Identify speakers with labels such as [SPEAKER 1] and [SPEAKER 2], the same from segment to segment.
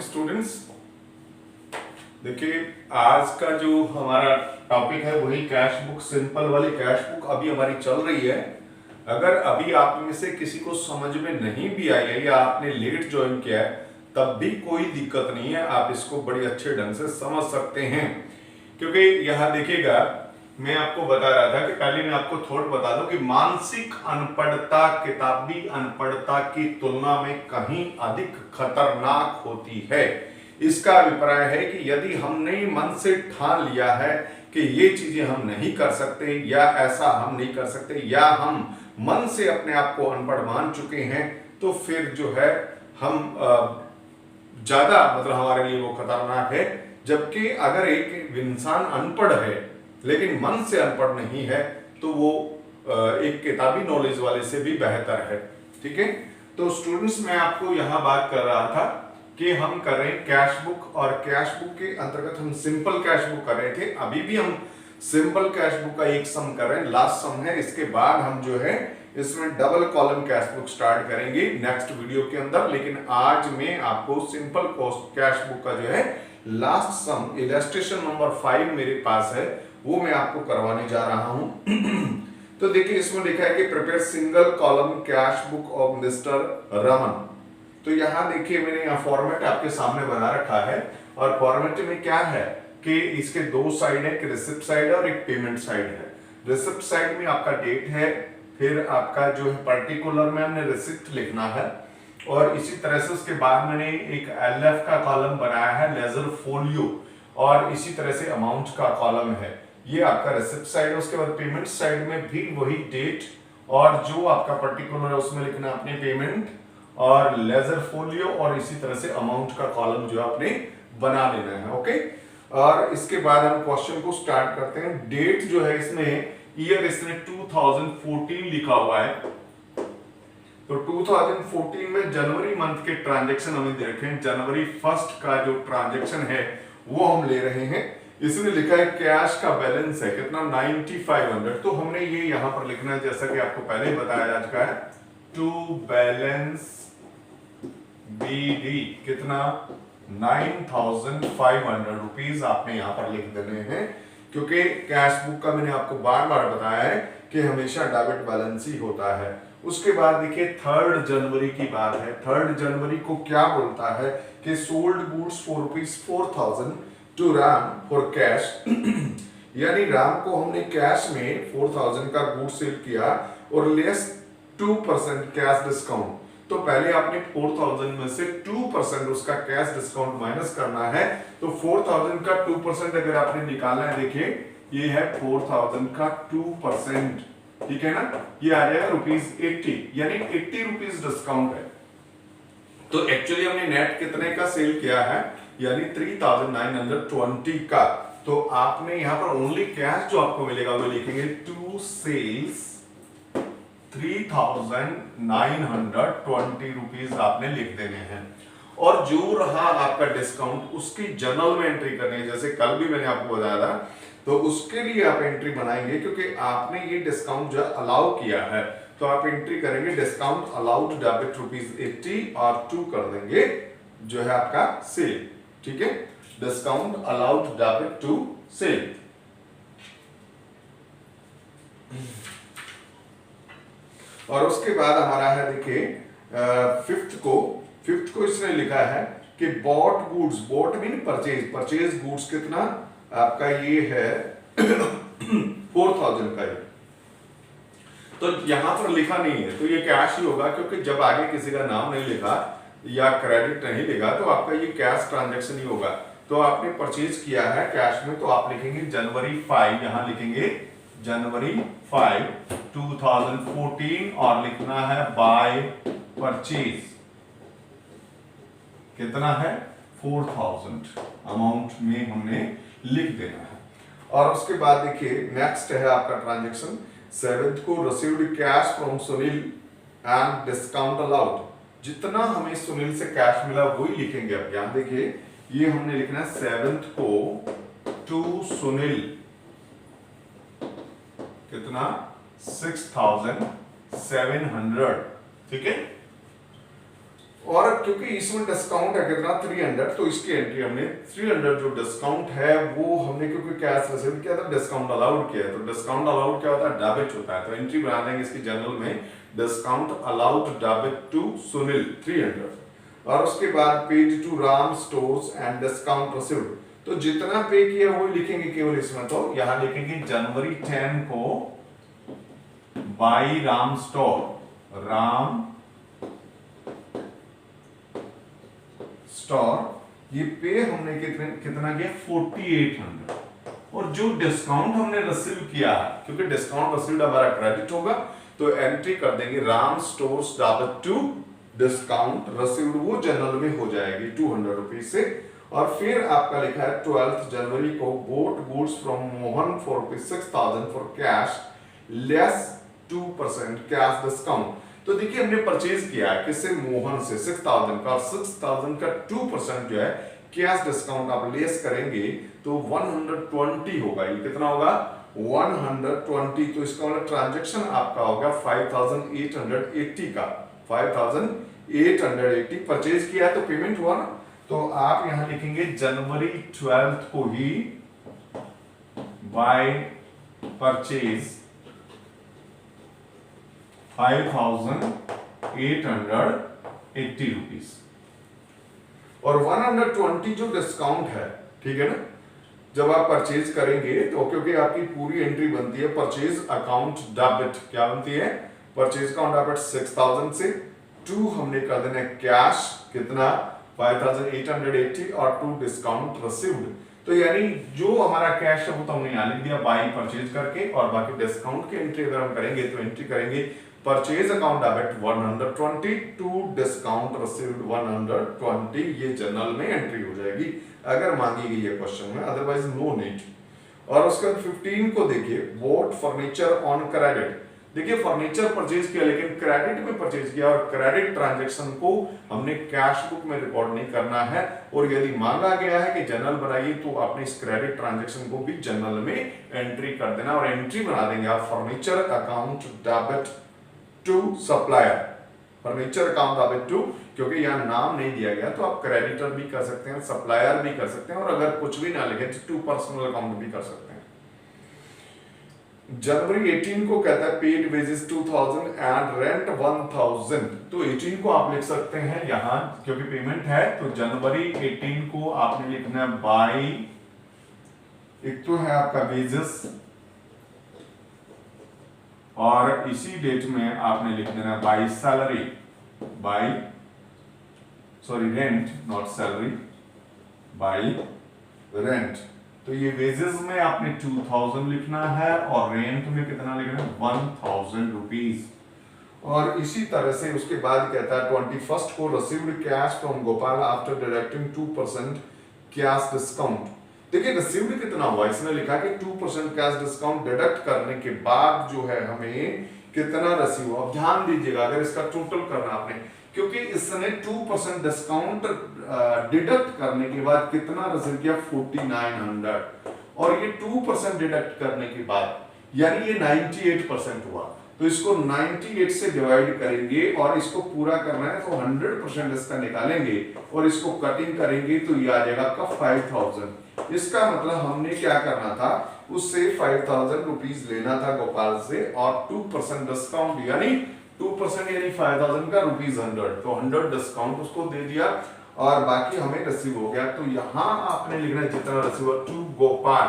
[SPEAKER 1] Morning students. देखिए आज का जो हमारा टॉपिक है वही कैश बुक, सिंपल वाली कैश बुक अभी हमारी चल रही है। अगर अभी आप में से किसी को समझ में नहीं भी आई है या आपने लेट ज्वाइन किया है तब भी कोई दिक्कत नहीं है, आप इसको बड़ी अच्छे ढंग से समझ सकते हैं। क्योंकि यहाँ देखिएगा, मैं आपको बता रहा था कि पहले मैं आपको थोड़ा बता दूं कि मानसिक अनपढ़ता किताबी अनपढ़ता की तुलना में कहीं अधिक खतरनाक होती है। इसका अभिप्राय है कि यदि हमने मन से ठान लिया है कि ये चीजें हम नहीं कर सकते या ऐसा हम नहीं कर सकते या हम मन से अपने आप को अनपढ़ मान चुके हैं, तो फिर जो है हम ज्यादा मतलब हमारे लिए वो खतरनाक है। जबकि अगर एक इंसान अनपढ़ है लेकिन मन से अनपढ़ नहीं है तो वो एक किताबी नॉलेज वाले से भी बेहतर है। ठीक है, तो स्टूडेंट्स मैं आपको यहाँ बात कर रहा था कि हम कर रहे हैं कैश बुक, और कैश बुक के अंतर्गत हम सिंपल कैश बुक कर रहे थे। अभी भी हम सिंपल कैश बुक का एक सम कर रहे हैं, लास्ट सम है। इसके बाद हम जो है इसमें double column cash book start करेंगे नेक्स्ट वीडियो के अंदर। लेकिन आज मैं आपको सिंपल कैश बुक का जो है लास्ट सम इलस्ट्रेशन नंबर 5 मेरे पास है, वो मैं आपको करवाने जा रहा हूं। तो देखिए इसमें लिखा है कि prepare single column cash book of mister Raman. तो यहाँ देखिए मैंने यहाँ फॉर्मेट आपके सामने बना रखा है, और फॉर्मेट में क्या है कि इसके दो साइड है, एक रिसिप्ट साइड है और एक पेमेंट साइड है। रिसिप्ट साइड में आपका डेट है, फिर आपका जो है पर्टिकुलर में हमने रिसिप्ट लिखना है, और इसी तरह से उसके बाद मैंने एक एलएफ का कॉलम बनाया है, लेजर फोलियो, और इसी तरह से अमाउंट का कॉलम है। ये आपका रिसिप्ट साइड है। उसके बाद पेमेंट साइड में भी वही डेट और जो आपका पर्टिकुलर है उसमें लिखना अपने पेमेंट और लेजर फोलियो, और इसी तरह से अमाउंट का कॉलम जो आपने बना लेना है। ओके, और इसके बाद हम क्वेश्चन को स्टार्ट करते हैं। डेट जो है इसमें ईयर इसने 2014 लिखा हुआ है, तो 2014 में जनवरी मंथ के ट्रांजैक्शन हमें दे रखे हैं। जनवरी 1 का जो ट्रांजैक्शन है वो हम ले रहे हैं। इसमें लिखा है कैश का बैलेंस है कितना, 9500। तो हमने ये यहां पर लिखना है जैसा कि आपको पहले ही बताया जा चुका है, टू बैलेंस बीडी कितना 9500 रुपीज आपने यहां पर लिख देने हैं। क्योंकि कैश बुक का मैंने आपको बार बार बताया है कि हमेशा डेबिट बैलेंस ही होता है। उसके बाद देखिए 3 जनवरी की बात है। 3 जनवरी को क्या बोलता है कि sold goods for ₹4000 to Ram for cash. यानी राम को हमने कैश में 4000 का गुड्स सेल किया और लेस 2% कैश डिस्काउंट। तो पहले आपने 4000 में से 2% उसका कैश डिस्काउंट माइनस करना है। तो 4000 का 2% अगर आपने निकाला है, देखिए ये है 4000 का 2%, ठीक है ना, ये आ जाएगा ₹80, यानी 80 रुपीज डिस्काउंट है। तो एक्चुअली हमने नेट कितने का सेल किया है, यानी 3920 का। तो आपने यहां पर ओनली कैश जो आपको मिलेगा वो लिखेंगे टू सेल्स 3920 रुपीज आपने लिख देने हैं। और जो रहा आपका डिस्काउंट उसकी जर्नल में एंट्री करनी है, जैसे कल भी मैंने आपको बताया था। तो उसके लिए आप एंट्री बनाएंगे क्योंकि आपने ये डिस्काउंट जो अलाउ किया है, तो आप एंट्री करेंगे डिस्काउंट अलाउड डेबिट ₹80 और 2 कर देंगे जो है आपका सेल। ठीक है, discount allowed debit to sale. और उसके बाद हमारा है देखिए फिफ्थ को इसने लिखा है कि bought goods, bought mean purchase goods कितना आपका ये है 4000 का। तो यहां पर लिखा नहीं है तो ये कैश ही होगा, क्योंकि जब आगे किसी का नाम नहीं लिखा या क्रेडिट नहीं लिखा तो आपका ये कैश ट्रांजैक्शन ही होगा। तो आपने परचेज किया है कैश में, तो आप लिखेंगे जनवरी 5, यहां लिखेंगे जनवरी 5 2014, और लिखना है बाय परचेज कितना है 4000 अमाउंट में हमने लिख देना है। और उसके बाद देखिए नेक्स्ट है आपका ट्रांजैक्शन 7th को received cash from Sunil and discount allowed. जितना हमें सुनील से कैश मिला वही लिखेंगे। अब यहां देखिए ये हमने लिखना है 7th को टू सुनील कितना 6700, ठीक है। और क्योंकि इसमें डिस्काउंट है कितना 300, तो इसकी एंट्री हमने 300 जो डिस्काउंट है वो हमने क्योंकि कैश रिसीव किया था डिस्काउंट अलाउड किया है, तो डिस्काउंट अलाउड क्या होता है डेबिट होता है, तो एंट्री बना देंगे इसकी जनरल में discount allowed debit to Sunil 300, और उसके बाद paid to Ram stores and discount received, तो जितना पे किया वो लिखेंगे केवल इसमें, तो यहां लिखेंगे जनवरी 10 को by Ram store, Ram store, ये पे हमने कितना किया 4800, और जो डिस्काउंट हमने रिसीव किया है क्योंकि डिस्काउंट रिसीव्ड हमारा क्रेडिट होगा, तो एंट्री कर देंगे Ram stores debit to discount received, वो जनरल में हो जाएगी 200 रुपीज से, और फिर आपका लिखा है 12 जनवरी को boat goods from Mohan for 6000 for cash less 2% cash discount, तो देखिए हमने परचेज किया है किससे मोहन से 6000 का, और 6000 का 2% जो है कैश डिस्काउंट आप लेस करेंगे तो 120 होगा, ये कितना होगा 120, तो इसका मतलब ट्रांजैक्शन आपका होगा 5880 का, 5880 परचेज किया है तो पेमेंट हुआ ना, तो आप यहां लिखेंगे जनवरी 12 को ही बाय परचेज 5880 रुपीज, और 120 जो डिस्काउंट है, ठीक है ना, जब आप परचेज करेंगे तो क्योंकि आपकी पूरी एंट्री बनती है परचेज अकाउंट डेबिट, क्या बनती है परचेज अकाउंट डेबिट 6000 से 2 हमने कर देना कैश कितना 5880 और 2 डिस्काउंट रिसीव्ड, तो यानी जो हमारा कैश है वो तो हमने यहां लिख दिया बाई परचेज करके, और बाकी डिस्काउंट की एंट्री अगर हम करेंगे तो एंट्री करेंगे purchase account debit 120 to discount received 120, ये जनरल में एंट्री हो जाएगी अगर मांगी गई है क्वेश्चन में, अदरवाइज नो नीड। और उसके 15 को देखिए बोट फर्नीचर ऑन क्रेडिट, देखिए फर्नीचर परचेज किया लेकिन क्रेडिट में परचेज किया, और क्रेडिट ट्रांजैक्शन को हमने कैश बुक में रिकॉर्ड नहीं करना है, और यदि मांगा गया है कि जनरल बनाइए तो आपने इस क्रेडिट ट्रांजैक्शन को भी जनरल में एंट्री कर देना, और एंट्री बना देंगे आप furniture account debit to supplier, furniture account debit to, क्योंकि यहाँ नाम नहीं दिया गया तो आप क्रेडिटर भी कर सकते हैं, सप्लायर भी कर सकते हैं, और अगर कुछ भी ना लिखे तो टू पर्सनल अकाउंट भी कर सकते हैं। जनवरी 18 को कहता है पेड वेजेस 2000 एंड रेंट 1000, तो 18 को आप लिख सकते हैं यहां क्योंकि पेमेंट है, तो जनवरी 18 को आपने लिखना है बाई, एक तो है आपका वेजेस, और इसी डेट में आपने लिख देना by salary, by sorry rent not salary, by rent, तो ये वेजेस में आपने 2000 लिखना है और रेंट में कितना लिखना है 1000 रुपीज, और इसी तरह से उसके बाद कहता है 21 को received cash from Gopal after deducting 2% cash discount, देखिए रिसीव्ड कितना हुआ इसने लिखा कि 2% कैश डिस्काउंट डिडक्ट करने के बाद जो है हमें कितना रिसीव, अब ध्यान दीजिएगा अगर इसका टोटल करना आपने, क्योंकि इसने 2% डिस्काउंट डिडक्ट करने के बाद कितना रिसीव किया 4900, और ये 2% डिडक्ट करने के बाद यानी ये 98% हुआ, तो इसको 98 से डिवाइड करेंगे और इसको पूरा करना है तो 100% इसका निकालेंगे और इसको कटिंग करेंगे तो ये आ जाएगा आपका 5000, इसका मतलब हमने क्या करना था उससे 5000 रुपीज लेना था गोपाल से, और 2% डिस्काउंट यानी 2% यानी 5000 का ₹100, तो 100 डिस्काउंट उसको दे दिया और बाकी हमें रिसीव हो गया, तो यहां आपने लिखना है जितना रिसीव टू गोपाल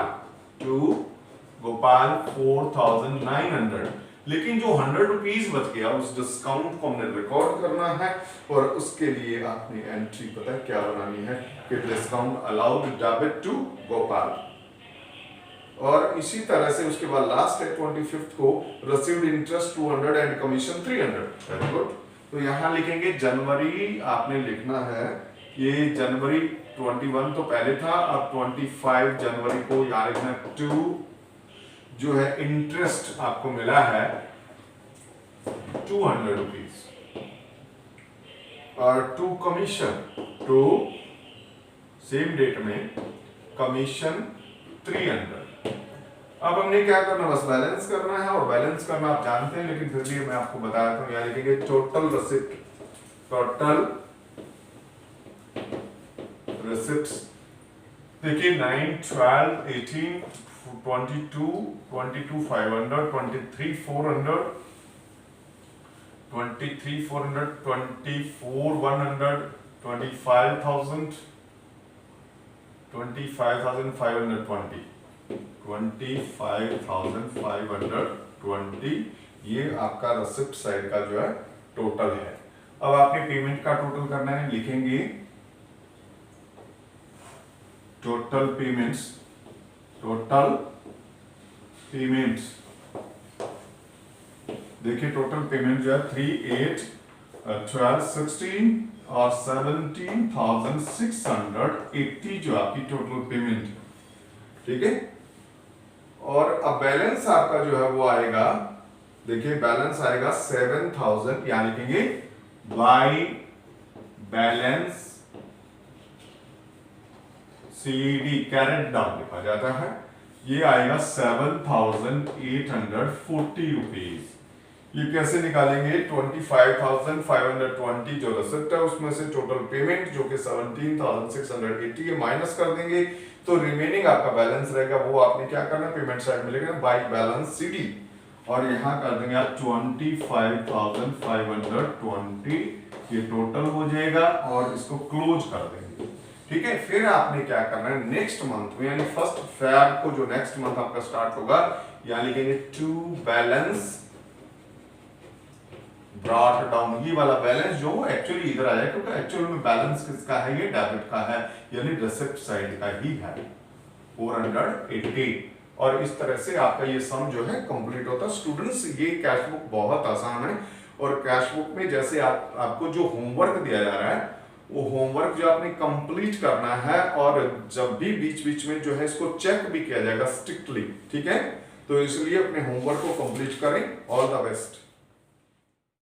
[SPEAKER 1] 4900, लेकिन जो 100 रुपीज बच गया उस डिस्काउंट को हमने रिकॉर्ड करना है, और उसके लिए आपने एंट्री पता है क्या बनानी है कि discount allowed debit to Gopal, और इसी तरह से उसके बाद लास्ट है 25 को received interest 200 and commission 300, very good, तो यहां लिखेंगे जनवरी आपने लिखना है, ये जनवरी 21 तो पहले था, अब 25 जनवरी को यहां लिखना 2 जो है इंटरेस्ट आपको मिला है 200 रुपीज, और 2 कमीशन, 2 सेम डेट में कमीशन 300। अब हमने क्या करना बस बैलेंस करना है, और बैलेंस करना आप जानते हैं लेकिन फिर भी मैं आपको बताया था, यहाँ लिखेंगे टोटल रिसिप्ट, टोटल रिसिप्ट्स देखिए 9, 12, 18, 22, 500, 23, 400, 24, 100, 25,000, 25,520, 25,520 ये आपका रिसिप्ट साइड का जो है टोटल है। अब आपने पेमेंट का टोटल करना है, लिखेंगे टोटल पेमेंट्स देखिए टोटल पेमेंट जो है 3, 8, 12, 16 और 17,680 जो आपकी टोटल पेमेंट, ठीक है। और अब बैलेंस आपका जो है वो आएगा, देखिए बैलेंस आएगा 7,000, यहां लिखेंगे by balance CD carried down लिखा जाता है, ये आएगा 7,840 रुपीज। ये कैसे निकालेंगे, 25,520 जो रिसिप्ट है उसमें से टोटल पेमेंट जो कि 17,680 है माइनस कर देंगे, तो रिमेनिंग आपका बैलेंस रहेगा, वो आपने क्या करना है पेमेंट साइड में लिखना बाय बैलेंस सीडी और यहां कर देंगे आप 25,520, ये टोटल हो जाएगा और इसको क्लोज कर देंगे, ठीक है। फिर आपने क्या करना है नेक्स्ट मंथ में यानी 1 फेब को जो नेक्स्ट मंथ आपका स्टार्ट होगा, यहां लिखेंगे टू बैलेंस ब्रॉट डाउन, ये वाला बैलेंस जो वो एक्चुअली इधर आया क्योंकि एक्चुअल में बैलेंस किसका है, ये डेबिट का है यानी रिसिप्ट साइड का ही है 480। और इस तरह से आपका ये सम जो है कंप्लीट होता है। स्टूडेंट्स ये कैश बुक बहुत आसान है और कैश बुक में जैसे आपको जो होमवर्क दिया जा रहा है वो होमवर्क जो आपने कंप्लीट करना है और जब भी बीच बीच में जो है इसको चेक भी किया जाएगा स्ट्रिक्टली, ठीक है। तो इसलिए अपने होमवर्क को कंप्लीट करें। All the best.